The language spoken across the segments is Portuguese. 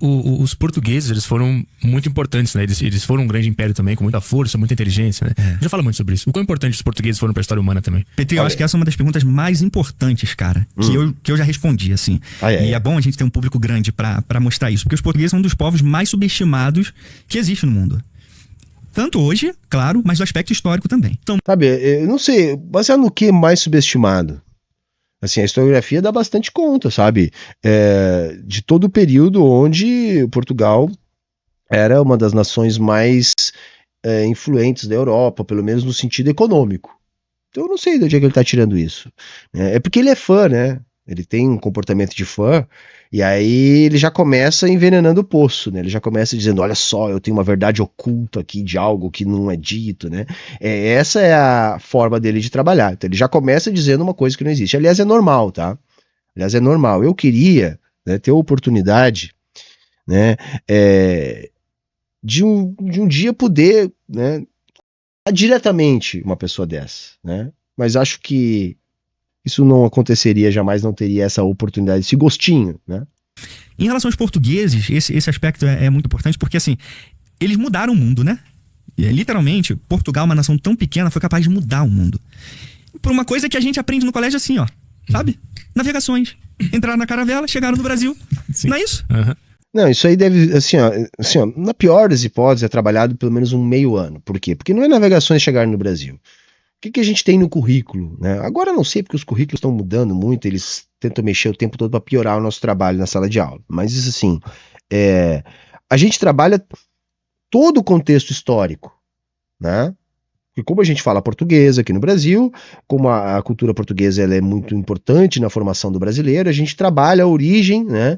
os portugueses, eles foram muito importantes, né? Eles foram um grande império também, com muita força, muita inteligência, né? A gente já fala muito sobre isso. O quão importante os portugueses foram pra história humana também. Petri, eu acho que essa é uma das perguntas mais importantes, cara, que eu já respondi, assim. E é bom a gente ter um público grande pra mostrar isso, porque os portugueses são um dos povos mais subestimados que existe no mundo. Tanto hoje, claro, mas do aspecto histórico também. Então, sabe, eu não sei, baseado no que mais subestimado? Assim, a historiografia dá bastante conta, sabe? De todo o período onde Portugal era uma das nações mais influentes da Europa, pelo menos no sentido econômico. Então eu não sei de onde é que ele tá tirando isso. É porque ele é fã, né? Ele tem um comportamento de fã, e aí ele já começa envenenando o poço, né? Ele já começa dizendo, olha só, eu tenho uma verdade oculta aqui de algo que não é dito, né? Essa é a forma dele de trabalhar. Então ele já começa dizendo uma coisa que não existe. Aliás, é normal, tá? Aliás, é normal. Eu queria, né, ter a oportunidade, né, de um dia poder, né, diretamente uma pessoa dessa, né? Mas acho que isso não aconteceria, jamais não teria essa oportunidade, esse gostinho, né? Em relação aos portugueses, esse aspecto é muito importante, porque assim, eles mudaram o mundo, né? Literalmente, Portugal, uma nação tão pequena, foi capaz de mudar o mundo. Por uma coisa que a gente aprende no colégio assim, ó, sabe? Navegações. Entraram na caravela, chegaram no Brasil. Sim. Não é isso? Não, isso aí deve, assim, ó, na pior das hipóteses, é trabalhado pelo menos um meio ano. Por quê? Porque não é navegações chegarem no Brasil. O que a gente tem no currículo, né? Agora eu não sei, porque os currículos estão mudando muito, eles tentam mexer o tempo todo para piorar o nosso trabalho na sala de aula. Mas isso assim, a gente trabalha todo o contexto histórico, né? Porque como a gente fala português aqui no Brasil, como a cultura portuguesa ela é muito importante na formação do brasileiro, a gente trabalha a origem, né,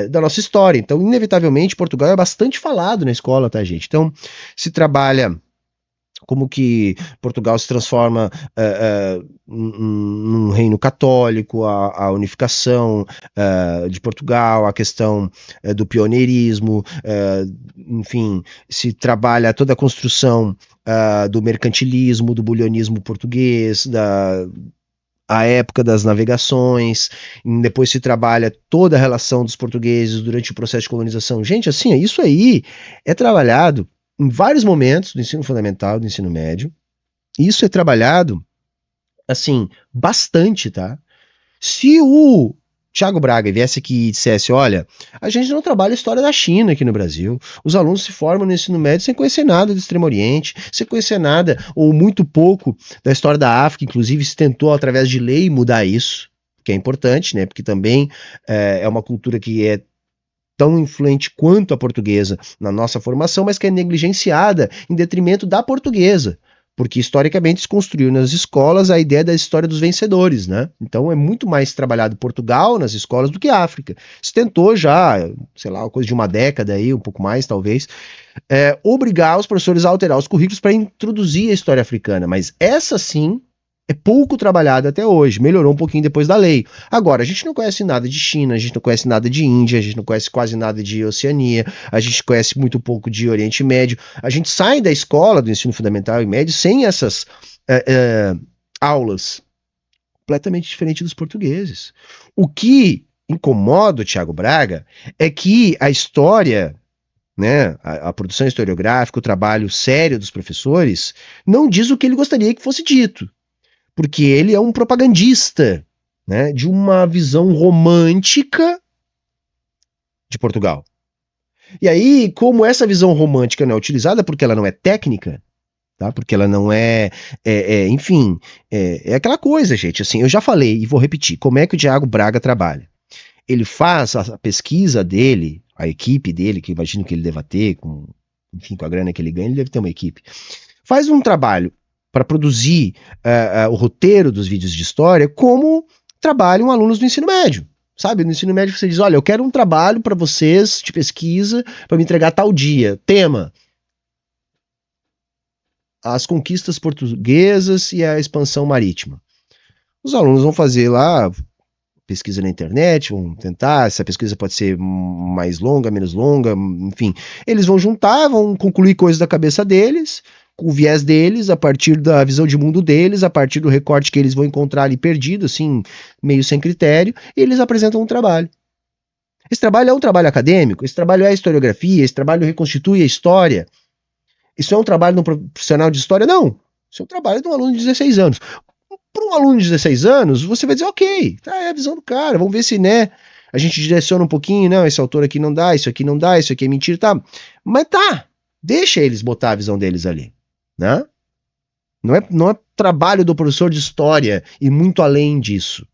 da nossa história. Então, inevitavelmente, Portugal é bastante falado na escola, tá, gente? Então, se trabalha como que Portugal se transforma num reino católico, a unificação de Portugal, a questão do pioneirismo, enfim, se trabalha toda a construção do mercantilismo, do bulionismo português, a época das navegações, depois se trabalha toda a relação dos portugueses durante o processo de colonização. Gente, assim, isso aí é trabalhado em vários momentos do ensino fundamental, do ensino médio. Isso é trabalhado, assim, bastante, tá? Se o Thiago Braga viesse aqui e dissesse, olha, a gente não trabalha a história da China aqui no Brasil, os alunos se formam no ensino médio sem conhecer nada do Extremo Oriente, sem conhecer nada, ou muito pouco, da história da África, inclusive se tentou, através de lei, mudar isso, que é importante, né? Porque também é uma cultura que é tão influente quanto a portuguesa na nossa formação, mas que é negligenciada em detrimento da portuguesa, porque historicamente se construiu nas escolas a ideia da história dos vencedores, né? Então é muito mais trabalhado Portugal nas escolas do que a África. Se tentou já, sei lá, coisa de uma década aí, um pouco mais talvez, obrigar os professores a alterar os currículos para introduzir a história africana, mas essa sim é pouco trabalhada até hoje, melhorou um pouquinho depois da lei. Agora, a gente não conhece nada de China, a gente não conhece nada de Índia, a gente não conhece quase nada de Oceania, a gente conhece muito pouco de Oriente Médio. A gente sai da escola, do ensino fundamental e médio, sem essas aulas, completamente diferente dos portugueses. O que incomoda o Thiago Braga é que a história, né, a produção historiográfica, o trabalho sério dos professores, não diz o que ele gostaria que fosse dito. Porque ele é um propagandista, né, de uma visão romântica de Portugal. E aí, como essa visão romântica não é utilizada porque ela não é técnica, tá? Porque ela não enfim, é aquela coisa, gente, assim, eu já falei e vou repetir, como é que o Thiago Braga trabalha? Ele faz a pesquisa dele, a equipe dele, que eu imagino que ele deva ter, enfim, com a grana que ele ganha, ele deve ter uma equipe, faz um trabalho para produzir o roteiro dos vídeos de história, como trabalham alunos do ensino médio. Sabe, no ensino médio você diz, olha, eu quero um trabalho para vocês de pesquisa, para me entregar tal dia. Tema: as conquistas portuguesas e a expansão marítima. Os alunos vão fazer lá pesquisa na internet, vão tentar, essa pesquisa pode ser mais longa, menos longa, enfim. Eles vão juntar, vão concluir coisas da cabeça deles, com o viés deles, a partir da visão de mundo deles, a partir do recorte que eles vão encontrar ali perdido, assim, meio sem critério, e eles apresentam um trabalho. Esse trabalho é um trabalho acadêmico, esse trabalho é historiografia, esse trabalho reconstitui a história. Isso é um trabalho de um profissional de história? Não. Isso é um trabalho de um aluno de 16 anos. Para um aluno de 16 anos, você vai dizer, ok, tá, é a visão do cara, vamos ver se, né, a gente direciona um pouquinho, não, esse autor aqui não dá, isso aqui não dá, isso aqui é mentira, tá. Mas tá, deixa eles botar a visão deles ali, né? Não é trabalho do professor de história e muito além disso.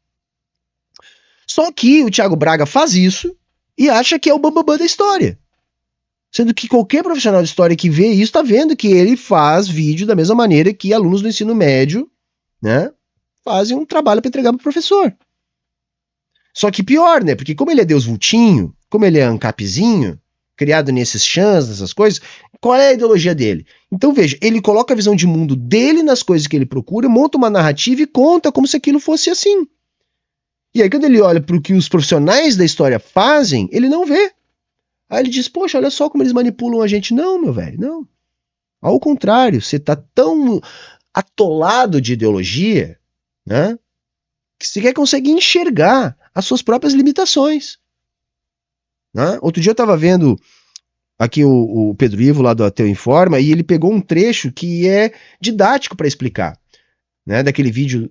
Só que o Thiago Braga faz isso e acha que é o bambambam da história. Sendo que qualquer profissional de história que vê isso está vendo que ele faz vídeo da mesma maneira que alunos do ensino médio, né, fazem um trabalho para entregar para o professor. Só que pior, né? Porque como ele é Deus Vultinho, como ele é ANCAPzinho, criado nesses chãs, nessas coisas, qual é a ideologia dele? Então veja, ele coloca a visão de mundo dele nas coisas que ele procura, monta uma narrativa e conta como se aquilo fosse assim. E aí quando ele olha para o que os profissionais da história fazem, ele não vê. Aí ele diz, poxa, olha só como eles manipulam a gente. Não, meu velho, não. Ao contrário, você está tão atolado de ideologia, né, que sequer consegue enxergar as suas próprias limitações. Né? Outro dia eu estava vendo aqui o Pedro Ivo lá do Ateu Informa e ele pegou um trecho que é didático para explicar, né, daquele vídeo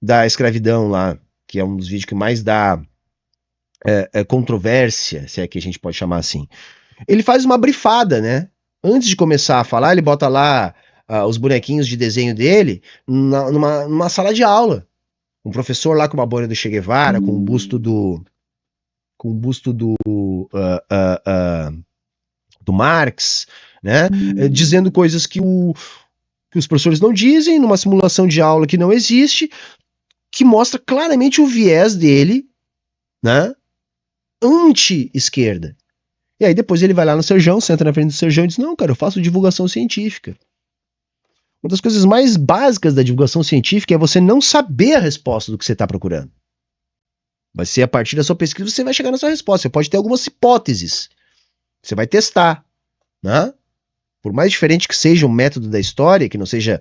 da escravidão lá, que é um dos vídeos que mais dá controvérsia, se é que a gente pode chamar assim. Ele faz uma brifada, né? Antes de começar a falar, ele bota lá os bonequinhos de desenho dele numa sala de aula. Um professor lá com uma boina do Che Guevara, com um busto do Marx, né? Dizendo coisas que os professores não dizem, numa simulação de aula que não existe, que mostra claramente o viés dele, né, anti-esquerda. E aí depois ele vai lá no Serjão, senta na frente do Serjão e diz, não, cara, eu faço divulgação científica. Uma das coisas mais básicas da divulgação científica é você não saber a resposta do que você está procurando. Vai ser a partir da sua pesquisa que você vai chegar na sua resposta. Você pode ter algumas hipóteses. Você vai testar, né? Por mais diferente que seja o método da história, que não seja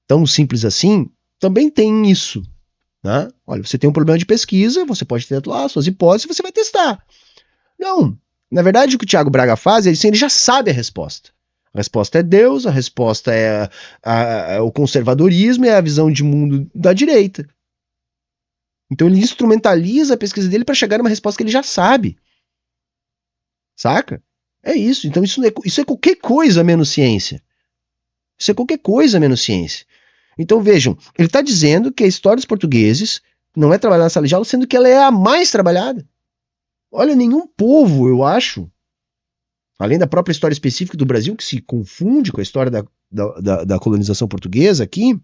tão simples assim, também tem isso. Né? Olha, você tem um problema de pesquisa, você pode ter lá suas hipóteses, você vai testar. Não. Na verdade, o que o Thiago Braga faz, ele já sabe a resposta. A resposta é Deus, a resposta é o conservadorismo, é a visão de mundo da direita. Então ele instrumentaliza a pesquisa dele para chegar numa resposta que ele já sabe. Saca? É isso. Então isso é qualquer coisa menos ciência. Isso é qualquer coisa menos ciência. Então vejam, ele está dizendo que a história dos portugueses não é trabalhada na sala de aula, sendo que ela é a mais trabalhada. Olha, nenhum povo, eu acho, além da própria história específica do Brasil, que se confunde com a história da colonização portuguesa aqui,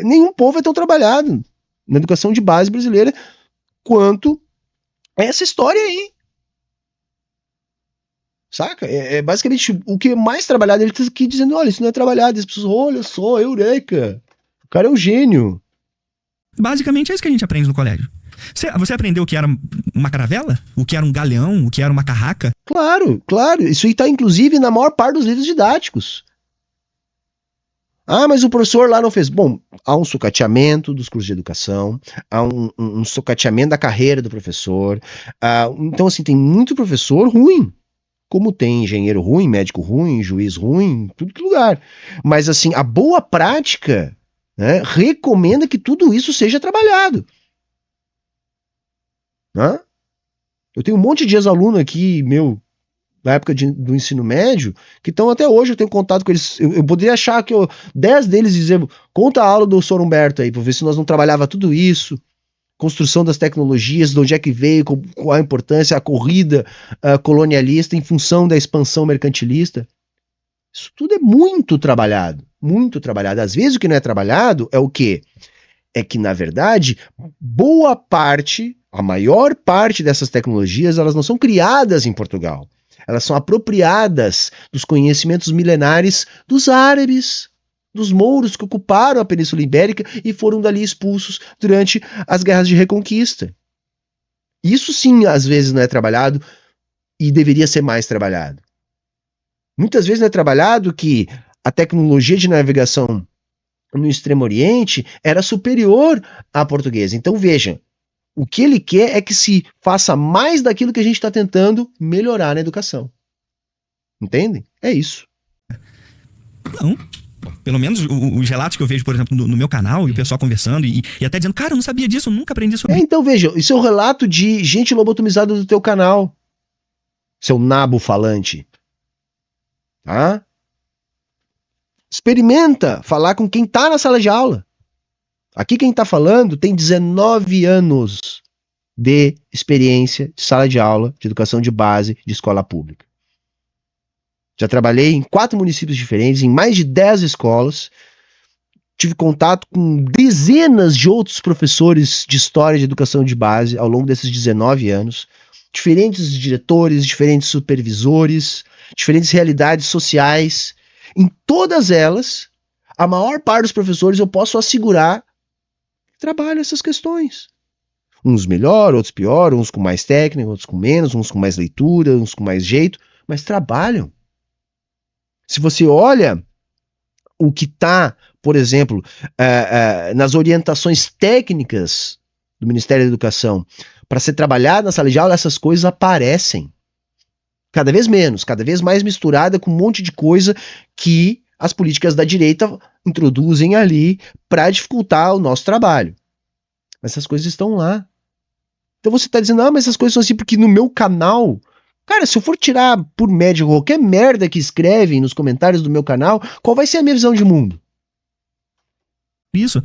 nenhum povo é tão trabalhado na educação de base brasileira quanto essa história aí. Saca? Basicamente o que é mais trabalhado. Ele tá aqui dizendo, olha, isso não é trabalhado. As pessoas, olha só, eureka. O cara é um gênio. Basicamente é isso que a gente aprende no colégio. Você aprendeu o que era uma caravela? O que era um galeão? O que era uma carraca? Claro, claro. Isso aí tá inclusive na maior parte dos livros didáticos. Ah, mas o professor lá não fez. Bom, há um sucateamento dos cursos de educação, há um sucateamento da carreira do professor. Então, assim, tem muito professor ruim. Como tem engenheiro ruim, médico ruim, juiz ruim, tudo que lugar. Mas assim, a boa prática, né, recomenda que tudo isso seja trabalhado. Né? Eu tenho um monte de ex-aluno aqui, na época do ensino médio, que estão até hoje, eu tenho contato com eles. Eu poderia achar que 10 deles dizer, conta a aula do Sr. Humberto aí, para ver se nós não trabalhava tudo isso. Construção das tecnologias, de onde é que veio, qual a importância, a corrida colonialista em função da expansão mercantilista. Isso tudo é muito trabalhado, muito trabalhado. Às vezes o que não é trabalhado é o quê? É que, na verdade, boa parte, a maior parte dessas tecnologias, elas não são criadas em Portugal. Elas são apropriadas dos conhecimentos milenares dos árabes, dos mouros que ocuparam a Península Ibérica e foram dali expulsos durante as guerras de reconquista. Isso sim, às vezes, não é trabalhado e deveria ser mais trabalhado. Muitas vezes não é trabalhado que a tecnologia de navegação no Extremo Oriente era superior à portuguesa. Então veja, O que ele quer é que se faça mais daquilo que a gente está tentando melhorar na educação. Entendem? É isso. Não. Pelo menos os relatos que eu vejo, por exemplo, no meu canal, e o pessoal conversando, e até dizendo, cara, eu não sabia disso, eu nunca aprendi sobre isso. Então veja, isso é um relato de gente lobotomizada do teu canal. Seu nabo falante. Tá? Experimenta falar com quem tá na sala de aula. Aqui quem tá falando tem 19 anos de experiência de sala de aula, de educação de base, de escola pública. Já trabalhei em 4 municípios diferentes, em mais de 10 escolas. Tive contato com dezenas de outros professores de história de educação de base ao longo desses 19 anos. Diferentes diretores, diferentes supervisores, diferentes realidades sociais. Em todas elas, a maior parte dos professores eu posso assegurar que trabalham essas questões. Uns melhor, outros pior, uns com mais técnica, outros com menos, uns com mais leitura, uns com mais jeito, mas trabalham. Se você olha o que está, por exemplo, nas orientações técnicas do Ministério da Educação para ser trabalhado na sala de aula, essas coisas aparecem. Cada vez menos, cada vez mais misturada com um monte de coisa que as políticas da direita introduzem ali para dificultar o nosso trabalho. Mas essas coisas estão lá. Então você está dizendo, mas essas coisas são assim porque no meu canal... Cara, se eu for tirar por média qualquer merda que escrevem nos comentários do meu canal, qual vai ser a minha visão de mundo? Isso.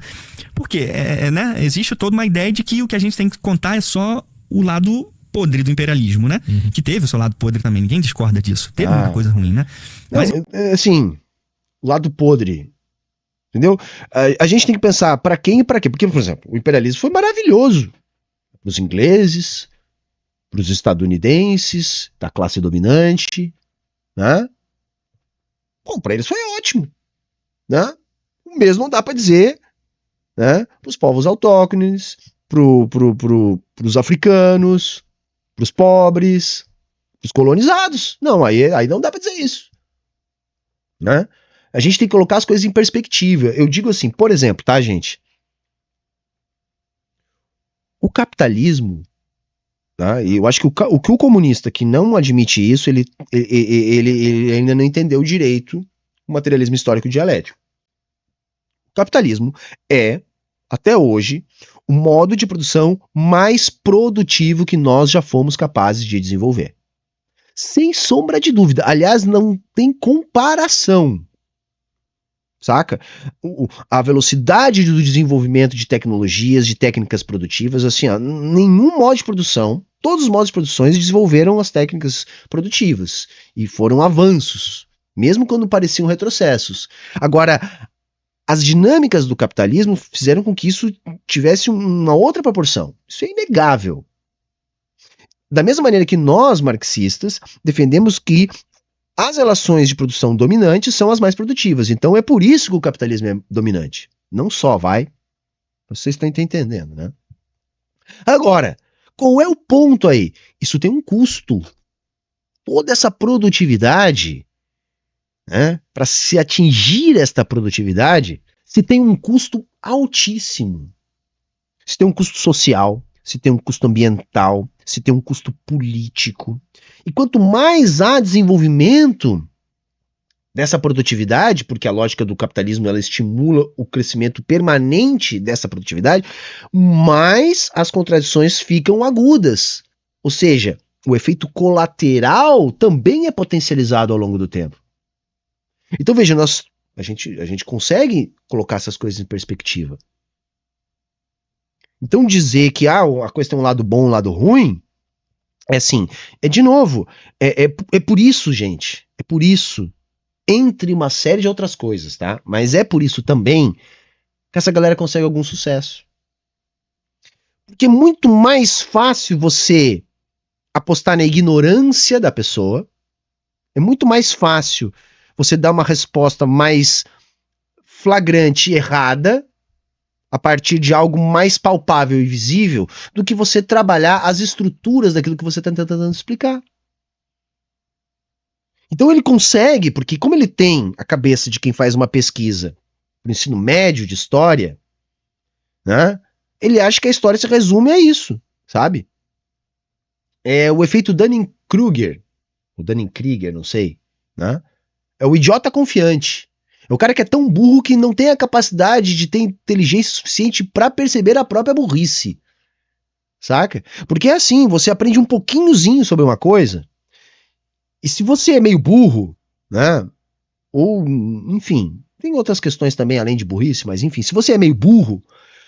Porque né, existe toda uma ideia de que o que a gente tem que contar é só o lado podre do imperialismo, né? Uhum. Que teve o seu lado podre também, ninguém discorda disso. Teve muita coisa ruim, né? Mas, assim, o lado podre, entendeu? A gente tem que pensar para quem e para quê. Porque, por exemplo, o imperialismo foi maravilhoso para os ingleses, para os estadunidenses, da classe dominante, né? Bom, para eles foi ótimo, né? O mesmo não dá para dizer, né? Para os povos autóctones, para os africanos, para os pobres, para os colonizados. Não, aí não dá para dizer isso, né? A gente tem que colocar as coisas em perspectiva. Eu digo assim, por exemplo, tá, gente? O capitalismo, tá? E eu acho que o comunista que não admite isso, ele ainda não entendeu direito o materialismo histórico dialético. O capitalismo é, até hoje, o modo de produção mais produtivo que nós já fomos capazes de desenvolver. Sem sombra de dúvida. Aliás, não tem comparação. Saca? A velocidade do desenvolvimento de tecnologias, de técnicas produtivas, assim, ó, nenhum modo de produção, todos os modos de produção desenvolveram as técnicas produtivas e foram avanços, mesmo quando pareciam retrocessos. Agora, as dinâmicas do capitalismo fizeram com que isso tivesse uma outra proporção. Isso é inegável. Da mesma maneira que nós, marxistas, defendemos que as relações de produção dominantes são as mais produtivas. Então é por isso que o capitalismo é dominante. Não só, vai. Vocês estão entendendo, né? Agora, qual é o ponto aí? Isso tem um custo. Toda essa produtividade, né, para se atingir esta produtividade, se tem um custo altíssimo. Se tem um custo social, se tem um custo ambiental, se tem um custo político. E quanto mais há desenvolvimento dessa produtividade, porque a lógica do capitalismo ela estimula o crescimento permanente dessa produtividade, mais as contradições ficam agudas. Ou seja, o efeito colateral também é potencializado ao longo do tempo. Então veja, a gente consegue colocar essas coisas em perspectiva. Então dizer que a coisa tem um lado bom, um lado ruim, é assim, de novo, é por isso, gente, é por isso, entre uma série de outras coisas, tá? Mas é por isso também que essa galera consegue algum sucesso. Porque é muito mais fácil você apostar na ignorância da pessoa, é muito mais fácil você dar uma resposta mais flagrante e errada, a partir de algo mais palpável e visível, do que você trabalhar as estruturas daquilo que você está tentando explicar. Então ele consegue, porque como ele tem a cabeça de quem faz uma pesquisa no ensino médio de história, né, ele acha que a história se resume a isso, sabe? É o efeito Dunning-Kruger, o Dunning-Krieger, não sei, né? É o idiota confiante. É o cara que é tão burro que não tem a capacidade de ter inteligência suficiente pra perceber a própria burrice. Saca? Porque é assim, você aprende um pouquinhozinho sobre uma coisa, e se você é meio burro, né? Ou, enfim, tem outras questões também além de burrice, mas enfim, se você é meio burro,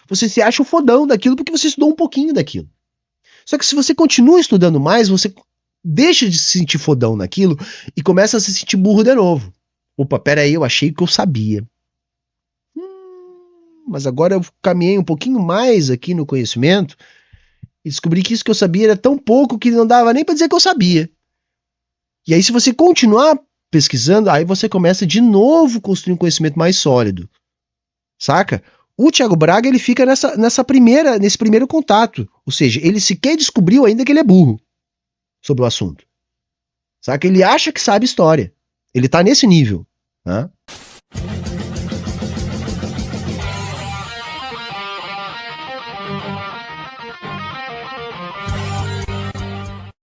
você se acha o fodão daquilo porque você estudou um pouquinho daquilo. Só que se você continua estudando mais, você deixa de se sentir fodão naquilo e começa a se sentir burro de novo. Opa, peraí, eu achei que eu sabia. Mas agora eu caminhei um pouquinho mais aqui no conhecimento e descobri que isso que eu sabia era tão pouco que não dava nem pra dizer que eu sabia. E aí, se você continuar pesquisando, aí você começa de novo a construir um conhecimento mais sólido. Saca? O Thiago Braga, ele fica nesse primeiro contato. Ou seja, ele sequer descobriu ainda que ele é burro sobre o assunto. Saca? Ele acha que sabe história. Ele tá nesse nível. Né?